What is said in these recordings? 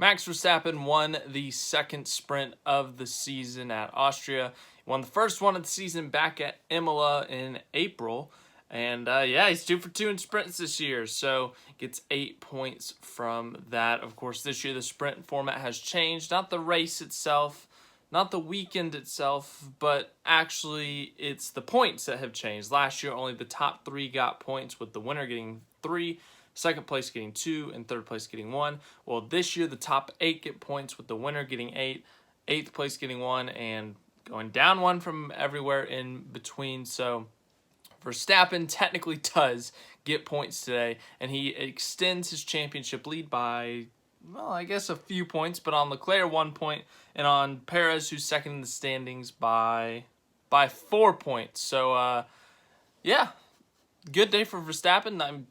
Max Verstappen won the second sprint of the season at Austria. He won the first one of the season back at Imola in April. And yeah, he's 2 for 2 in sprints this year, so gets 8 points from that. Of course, this year the sprint format has changed. Not the race itself, not the weekend itself, but actually it's the points that have changed. Last year, only the top 3 got points, with the winner getting 3, second place getting 2, and third place getting 1. Well, this year the top 8 get points, with the winner getting 8, eighth place getting 1, and going down 1 from everywhere in between. So Verstappen technically does get points today, and he extends his championship lead by, well, I guess a few points, but on Leclerc 1 point, and on Perez, who's second in the standings, by 4 points. So yeah, good day for Verstappen.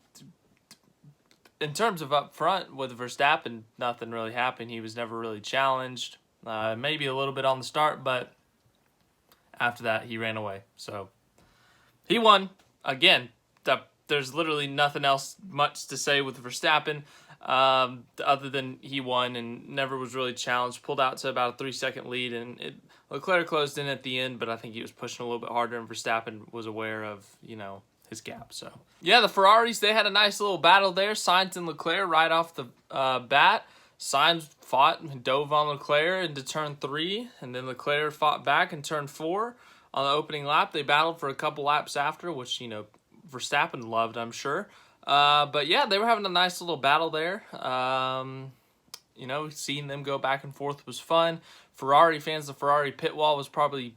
In terms of up front with Verstappen, nothing really happened. He was never really challenged. Maybe a little bit on the start, but after that, he ran away. So he won. Again, there's literally nothing else much to say with Verstappen other than he won and never was really challenged. Pulled out to about a 3-second lead, and Leclerc closed in at the end, but I think he was pushing a little bit harder, and Verstappen was aware of, his gap. So yeah, the Ferraris, they had a nice little battle there. Sainz and Leclerc right off the bat. Sainz fought and dove on Leclerc into turn 3, and then Leclerc fought back in turn 4 on the opening lap. They battled for a couple laps after, which, Verstappen loved, I'm sure. But yeah, they were having a nice little battle there. Seeing them go back and forth was fun. Ferrari fans, the Ferrari pit wall was probably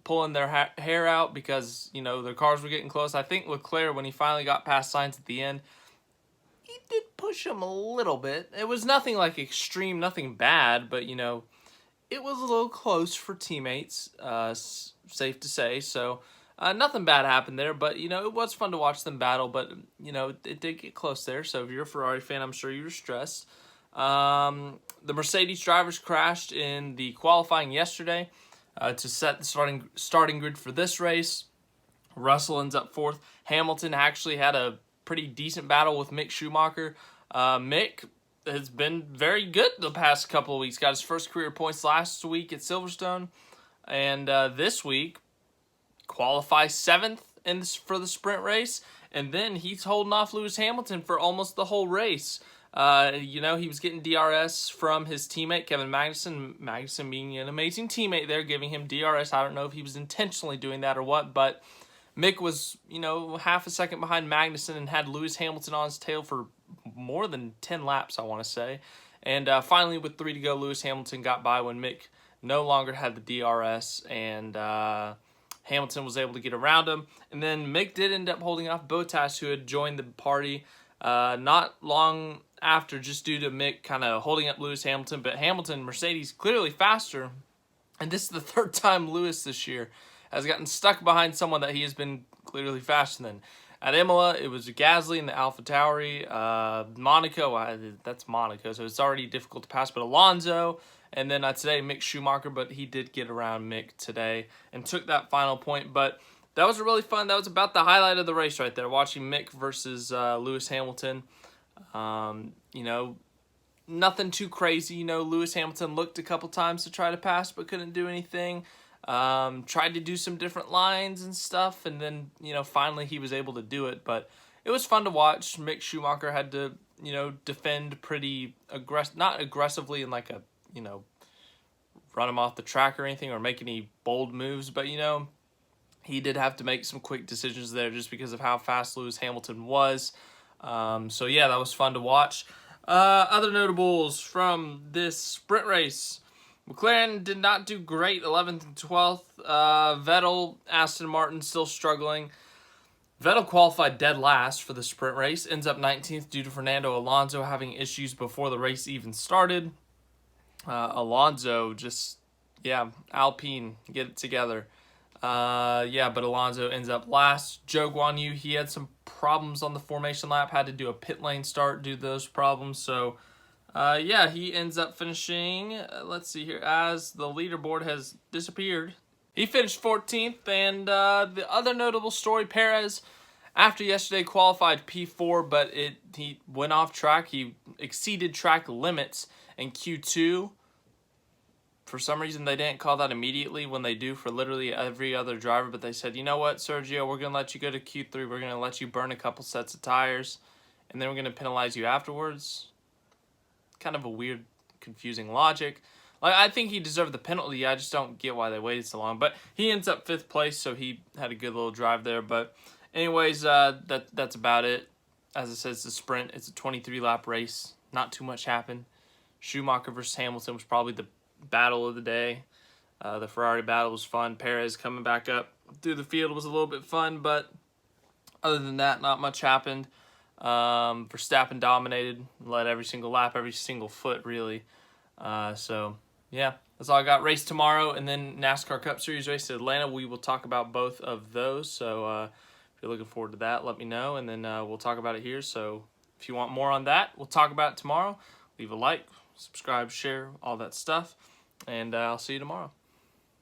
pulling their hair out because, their cars were getting close. I think Leclerc, when he finally got past Sainz at the end, he did push him a little bit. It was nothing like extreme, nothing bad, but, it was a little close for teammates, safe to say. So nothing bad happened there, but, it was fun to watch them battle, but, it did get close there. So if you're a Ferrari fan, I'm sure you were stressed. The Mercedes drivers crashed in the qualifying yesterday to set the starting grid for this race. Russell ends up 4th. Hamilton actually had a pretty decent battle with Mick Schumacher. Mick has been very good the past couple of weeks. Got his first career points last week at Silverstone, and this week qualifies 7th for the sprint race, and then he's holding off Lewis Hamilton for almost the whole race. He was getting DRS from his teammate, Kevin Magnussen. Magnussen being an amazing teammate there, giving him DRS. I don't know if he was intentionally doing that or what, but Mick was, half a second behind Magnussen and had Lewis Hamilton on his tail for more than 10 laps, I want to say. And finally, with 3 to go, Lewis Hamilton got by when Mick no longer had the DRS, and Hamilton was able to get around him. And then Mick did end up holding off Bottas, who had joined the party not long after, just due to Mick kind of holding up Lewis Hamilton. But Hamilton, Mercedes, clearly faster. And this is the 3rd time Lewis this year has gotten stuck behind someone that he has been clearly faster than. At Imola, it was Gasly and the AlphaTauri. Monaco, that's Monaco, so it's already difficult to pass. But Alonso, and then today, Mick Schumacher, but he did get around Mick today and took that final point. But that was really fun. That was about the highlight of the race right there, watching Mick versus Lewis Hamilton. Nothing too crazy. Lewis Hamilton looked a couple times to try to pass, but couldn't do anything. Tried to do some different lines and stuff, and then, finally he was able to do it. But it was fun to watch. Mick Schumacher had to, defend pretty not aggressively in like a, run him off the track or anything or make any bold moves, but, he did have to make some quick decisions there just because of how fast Lewis Hamilton was. So yeah, that was fun to watch. Other notables from this sprint race: McLaren did not do great, 11th and 12th. Vettel, Aston Martin still struggling. Vettel qualified dead last for the sprint race, ends up 19th due to Fernando Alonso having issues before the race even started. Alonso Alpine, get it together. But Alonso ends up last. Zhou Guanyu, he had some problems on the formation lap, had to do a pit lane start due to those problems. So he ends up finishing, let's see here, as the leaderboard has disappeared. He finished 14th, and the other notable story, Perez, after yesterday qualified P4, but he went off track. He exceeded track limits in Q2. For some reason, they didn't call that immediately when they do for literally every other driver, but they said, you know what, Sergio, we're going to let you go to Q3. We're going to let you burn a couple sets of tires, and then we're going to penalize you afterwards. Kind of a weird, confusing logic. Like, I think he deserved the penalty. I just don't get why they waited so long. But he ends up 5th place, so he had a good little drive there. But anyways, that's about it. As I said, it's a sprint. It's a 23-lap race. Not too much happened. Schumacher versus Hamilton was probably the battle of the day. The Ferrari battle was fun. Perez coming back up through the field was a little bit fun, but other than that, not much happened. Verstappen dominated, led every single lap, every single foot, really. So, yeah, that's all I got. Race tomorrow, and then NASCAR Cup Series race at Atlanta. We will talk about both of those. So, if you're looking forward to that, let me know, and then we'll talk about it here. So, if you want more on that, we'll talk about it tomorrow. Leave a like, subscribe, share, all that stuff, and I'll see you tomorrow.